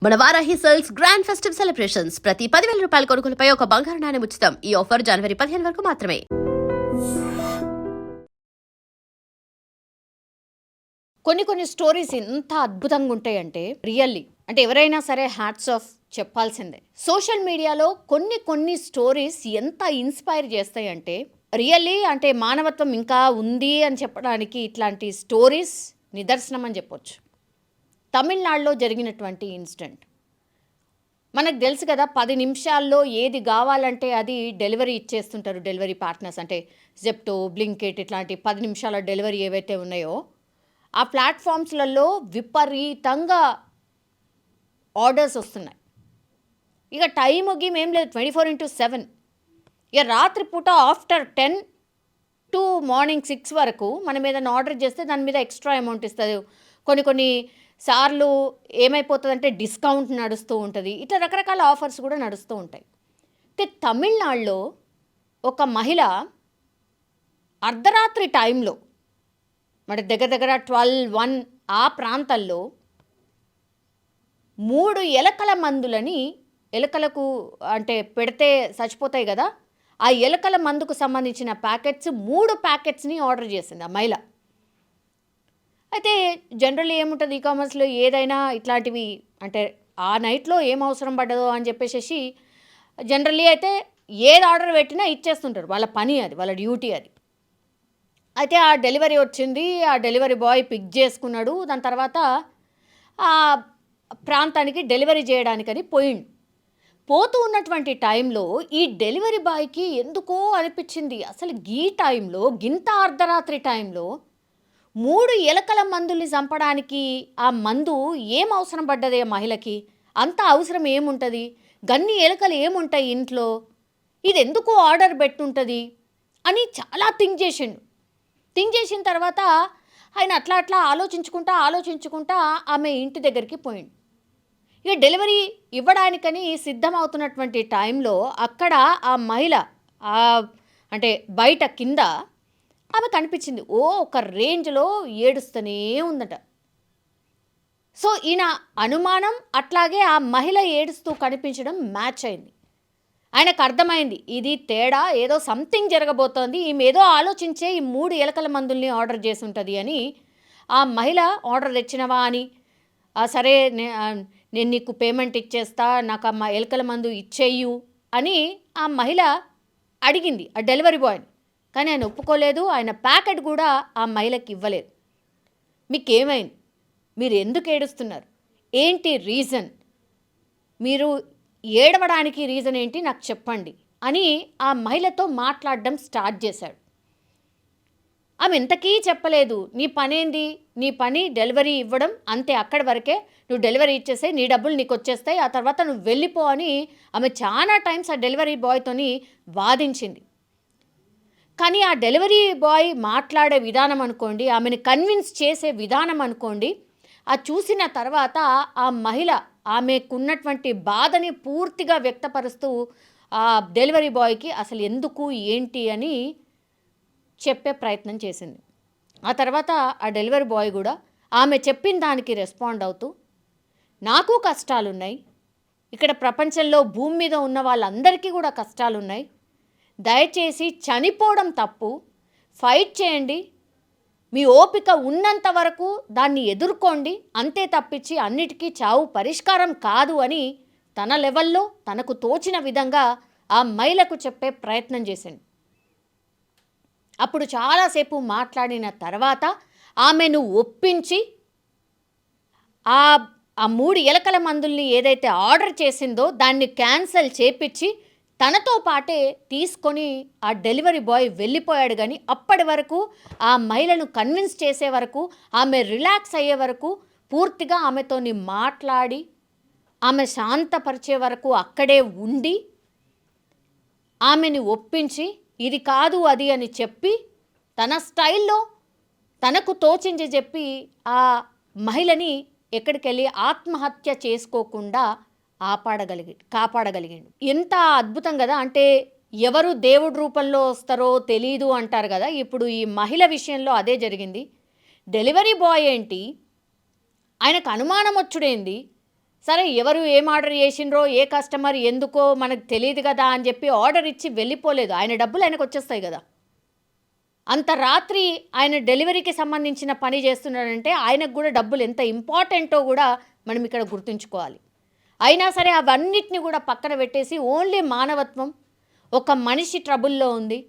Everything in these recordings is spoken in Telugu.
మన Varahi sales grand festive celebrations ప్రతి 10,000 రూపాయల కొనుగోలుపై ఒక బంగారు నాణెం ఉచితం. ఈ ఆఫర్ జనవరి 15 వరకు మాత్రమే. కొన్ని స్టోరీస్ ఎంత అద్భుతంగా ఉంటాయంటే రియల్లీ అంటే ఎవరైనా సరే హ్యాట్స్ ఆఫ్ చెప్పాల్సిందే. సోషల్ మీడియాలో కొన్ని స్టోరీస్ ఎంత ఇన్స్పైర్ చేస్తాయంటే రియల్లీ అంటే మానవత్వం ఇంకా ఉంది అని చెప్పడానికి ఇట్లాంటి స్టోరీస్ నిదర్శనం అని చెప్పొచ్చు. తమిళనాడులో జరిగినటువంటి ఇన్సిడెంట్ మనకు తెలుసు కదా, 10 నిమిషాల్లో ఏది కావాలంటే అది డెలివరీ ఇచ్చేస్తుంటారు డెలివరీ పార్ట్నర్స్. అంటే జెప్టో, బ్లింకిట్ ఇట్లాంటి 10 నిమిషాల డెలివరీ ఏవైతే ఉన్నాయో ఆ ప్లాట్ఫామ్స్లలో విపరీతంగా ఆర్డర్స్ వస్తున్నాయి. ఇక టైం గేమ్ లేదు, 24/7. ఇక రాత్రిపూట ఆఫ్టర్ 10 టు మార్నింగ్ 6 వరకు మనం ఏదైనా ఆర్డర్ చేస్తే దాని మీద ఎక్స్ట్రా అమౌంట్ ఇస్తుంది. కొన్ని సార్లు ఏమైపోతుందంటే డిస్కౌంట్ నడుస్తూ ఉంటుంది. ఇట్లా రకరకాల ఆఫర్స్ కూడా నడుస్తూ ఉంటాయి. అయితే తమిళనాడులో ఒక మహిళ అర్ధరాత్రి టైంలో మరి దగ్గర 12-1 ఆ ప్రాంతాల్లో 3 ఎలకల మందులని, ఎలకలకు అంటే పెడితే చచ్చిపోతాయి కదా, ఆ ఎలకల మందుకు సంబంధించిన ప్యాకెట్స్ 3 ప్యాకెట్స్ని ఆర్డర్ చేసింది ఆ మహిళ. అయితే జనరల్లీ ఏముంటుంది ఈకామర్స్లో ఏదైనా ఇట్లాంటివి అంటే ఆ నైట్లో ఏం అవసరం పడ్డదో అని చెప్పేసి జనరల్లీ అయితే ఏది ఆర్డర్ పెట్టినా ఇచ్చేస్తుంటారు. వాళ్ళ పని అది, వాళ్ళ డ్యూటీ అది. అయితే ఆ డెలివరీ వచ్చింది, ఆ డెలివరీ బాయ్ పిక్ చేసుకున్నాడు. దాని తర్వాత ఆ ప్రాంతానికి డెలివరీ చేయడానికని పోతూ ఉన్నటువంటి టైంలో ఈ డెలివరీ బాయ్కి ఎందుకో అనిపించింది, అసలు ఈ టైంలో గింత అర్ధరాత్రి టైంలో 3 ఎలకల మందుల్ని చంపడానికి ఆ మందు ఏం అవసరం పడ్డదే మహిళకి? అంత అవసరం ఏముంటుంది? గన్ని ఎలకలు ఏముంటాయి ఇంట్లో? ఇది ఎందుకు ఆర్డర్ పెట్టుంటుంది అని చాలా థింక్ చేసిన తర్వాత ఆయన అట్లా ఆలోచించుకుంటా ఆమె ఇంటి దగ్గరికి పోయిండు. ఇక డెలివరీ ఇవ్వడానికని సిద్ధమవుతున్నటువంటి టైంలో అక్కడ ఆ మహిళ అంటే బయట కింద ఆమె కనిపించింది. ఒక రేంజ్లో ఏడుస్తూనే ఉందట. సో ఈయన అనుమానం అట్లాగే ఆ మహిళ ఏడుస్తూ కనిపించడం మ్యాచ్ అయింది. ఆయనకు అర్థమైంది ఇది తేడా, ఏదో సంథింగ్ జరగబోతోంది, ఈమె ఏదో ఆలోచించే ఈ 3 ఎలకల మందుల్ని ఆర్డర్ చేసి ఉంటుంది అని. ఆ మహిళ ఆర్డర్ తెచ్చినవా అని, సరే నేను నీకు పేమెంట్ ఇచ్చేస్తా, నాకు ఆ ఎలకల మందు ఇచ్చేయు అని ఆ మహిళ అడిగింది ఆ డెలివరీ బాయ్ని. కానీ ఆయన ఒప్పుకోలేదు. ఆయన ప్యాకెట్ కూడా ఆ మహిళకి ఇవ్వలేదు. మీకేమైంది? మీరు ఎందుకు ఏడుస్తున్నారు? ఏంటి రీజన్? మీరు ఏడవడానికి రీజన్ ఏంటి నాకు చెప్పండి అని ఆ మహిళతో మాట్లాడడం స్టార్ట్ చేశాడు. ఆమె ఎంతకీ చెప్పలేదు. నీ పనేంది? నీ పని డెలివరీ ఇవ్వడం అంతే, అక్కడి వరకే. నువ్వు డెలివరీ ఇచ్చేస్తే నీ డబ్బులు నీకు వచ్చేస్తాయి, ఆ తర్వాత నువ్వు వెళ్ళిపో అని ఆమె చాలా టైమ్స్ ఆ డెలివరీ బాయ్తోని వాదించింది. కానీ ఆ డెలివరీ బాయ్ మాట్లాడే విధానం అనుకోండి, ఆమెను కన్విన్స్ చేసే విధానం అనుకోండి, అది చూసిన తర్వాత ఆ మహిళ ఆమెకున్నటువంటి బాధని పూర్తిగా వ్యక్తపరుస్తూ ఆ డెలివరీ బాయ్కి అసలు ఎందుకు ఏంటి అని చెప్పే ప్రయత్నం చేసింది. ఆ తర్వాత ఆ డెలివరీ బాయ్ కూడా ఆమె చెప్పిన దానికి రెస్పాండ్ అవుతూ, నాకు కష్టాలున్నాయి, ఇక్కడ ప్రపంచంలో భూమి మీద ఉన్న వాళ్ళందరికీ కూడా కష్టాలున్నాయి, దయచేసి చనిపోవడం తప్పు, ఫైట్ చేయండి, మీ ఓపిక ఉన్నంత వరకు దాన్ని ఎదుర్కోండి, అంతే తప్పించి అన్నిటికీ చావు పరిష్కారం కాదు అని తన లెవెల్లో తనకు తోచిన విధంగా ఆ మహిళకు చెప్పే ప్రయత్నం చేసింది. అప్పుడు చాలాసేపు మాట్లాడిన తర్వాత ఆమెను ఒప్పించి ఆ 3 ఎలకల మందుల్ని ఏదైతే ఆర్డర్ చేసిందో దాన్ని క్యాన్సిల్ చేపించి తనతో పాటే తీసుకొని ఆ డెలివరీ బాయ్ వెళ్ళిపోయాడు. కానీ అప్పటి వరకు ఆ మహిళను కన్విన్స్ చేసే వరకు, ఆమె రిలాక్స్ అయ్యే వరకు, పూర్తిగా ఆమెతోని మాట్లాడి ఆమె శాంతపరిచే వరకు అక్కడే ఉండి ఆమెని ఒప్పించి ఇది కాదు అది అని చెప్పి తన స్టైల్లో తనకు తోచించి చెప్పి ఆ మహిళని ఎక్కడికెళ్ళి ఆత్మహత్య చేసుకోకుండా కాపాడగలిగాడు. ఎంత అద్భుతం కదా. అంటే ఎవరు దేవుడి రూపంలో వస్తారో తెలీదు అంటారు కదా, ఇప్పుడు ఈ మహిళ విషయంలో అదే జరిగింది. డెలివరీ బాయ్ ఏంటి, ఆయనకు అనుమానం వచ్చుడేంది, సరే ఎవరు ఏం ఆర్డర్ చేసిండ్రో ఏ కస్టమర్ ఎందుకో మనకు తెలియదు కదా అని చెప్పి ఆర్డర్ ఇచ్చి వెళ్ళిపోలేదు. ఆయన డబ్బులు ఆయనకు వచ్చేస్తాయి కదా. అంత రాత్రి ఆయన డెలివరీకి సంబంధించిన పని చేస్తున్నాడంటే ఆయనకు కూడా డబ్బులు ఎంత ఇంపార్టెంటో కూడా మనం ఇక్కడ గుర్తుంచుకోవాలి. అయినా సరే అవన్నిటిని కూడా పక్కన పెట్టేసి ఓన్లీ మానవత్వం, ఒక మనిషి ట్రబుల్లో ఉంది,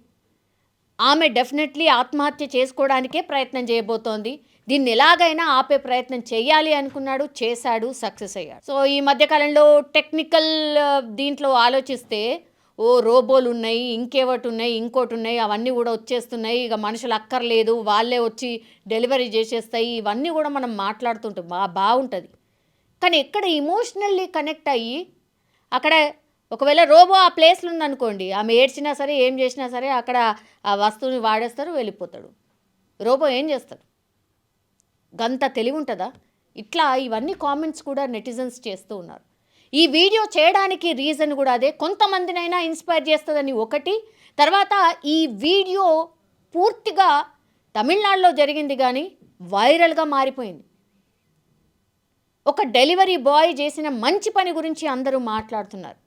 ఆమె డెఫినెట్లీ ఆత్మహత్య చేసుకోవడానికే ప్రయత్నం చేయబోతోంది, దీన్ని ఎలాగైనా ఆపే ప్రయత్నం చేయాలి అనుకున్నాడు, చేశాడు, సక్సెస్ అయ్యాడు. సో ఈ మధ్యకాలంలో టెక్నికల్ దీంట్లో ఆలోచిస్తే రోబోలు ఉన్నాయి, ఇంకేవటి ఉన్నాయి, ఇంకోటి ఉన్నాయి, అవన్నీ కూడా వచ్చేస్తున్నాయి, ఇక మనుషులు అక్కర్లేదు, వాళ్ళే వచ్చి డెలివరీ చేసేస్తాయి, ఇవన్నీ కూడా మనం మాట్లాడుతుంటాం, బాగుంటుంది. కానీ ఎక్కడ ఇమోషనల్లీ కనెక్ట్ అయ్యి అక్కడ ఒకవేళ రోబో ఆ ప్లేస్లో ఉందనుకోండి, ఆమె ఏడ్చినా సరే ఏం చేసినా సరే అక్కడ ఆ వస్తువుని వాడేస్తారు, వెళ్ళిపోతాడు. రోబో ఏం చేస్తాడు? గంత తెలివి ఉంటుందా? ఇట్లా ఇవన్నీ కామెంట్స్ కూడా నెటిజన్స్ చేస్తూ ఉన్నారు. ఈ వీడియో చేయడానికి రీజన్ కూడా అదే, కొంతమందినైనా ఇన్స్పైర్ చేస్తుందని ఒకటి. తర్వాత ఈ వీడియో పూర్తిగా తమిళనాడులో జరిగింది కానీ వైరల్గా మారిపోయింది. ఒక డెలివరీ బాయ్ చేసిన మంచి పని గురించి అందరూ మాట్లాడుతున్నారు.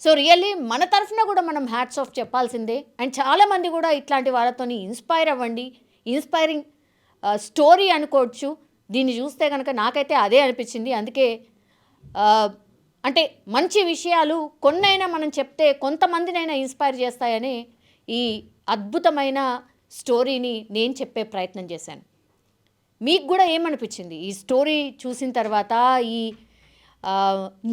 సో రియల్లీ మన తరఫున కూడా మనం హ్యాట్స్ ఆఫ్ చెప్పాల్సిందే. అండ్ చాలామంది కూడా ఇట్లాంటి వాళ్ళతో ఇన్స్పైర్ అవ్వండి. ఇన్స్పైరింగ్ స్టోరీ అనుకోవచ్చు. దీన్ని చూస్తే కనుక నాకైతే అదే అనిపించింది. అందుకే అంటే మంచి విషయాలు కొన్నైనా మనం చెప్తే కొంతమందినైనా ఇన్స్పైర్ చేస్తాయని ఈ అద్భుతమైన స్టోరీని నేను చెప్పే ప్రయత్నం చేశాను. మీకు కూడా ఏమనిపించింది ఈ స్టోరీ చూసిన తర్వాత, ఈ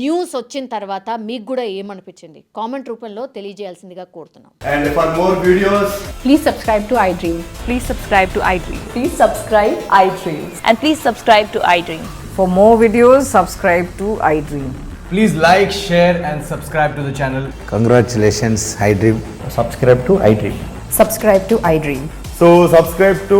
న్యూస్ వచ్చిన తర్వాత మీకు కూడా ఏమనిపించింది? కామెంట్ రూపంలో తెలియజేయాల్సిందిగా కోరుతున్నాం. And for more videos, Please subscribe to iDream. Please subscribe to iDream. Please subscribe iDream. And please subscribe to iDream. For more videos, subscribe to iDream. please like, share and subscribe to the channel. Congratulations, iDream. Subscribe to iDream. Subscribe to iDream. So subscribe to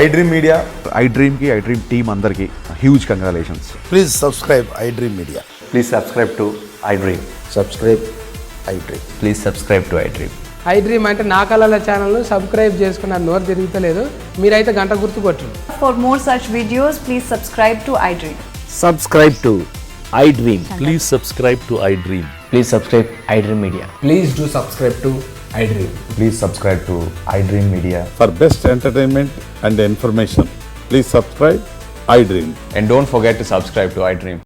iDream Media. iDream ki iDream team andarki huge congratulations. Please subscribe iDream Media. Please subscribe to iDream. Subscribe iDream. Please subscribe to iDream. iDream అంటే నా కళల ఛానల్ను సబ్స్క్రైబ్ చేసుకున్న నోరు తిరుగుతలేదు, మీరైతే గంట గుర్తు కొట్టండి. For more such videos, please subscribe to iDream. Subscribe to iDream. Please subscribe to iDream. Please subscribe iDream Media. Please do subscribe to iDream. Please subscribe to iDream Media. For best entertainment and information, please subscribe iDream. And don't forget to subscribe to iDream.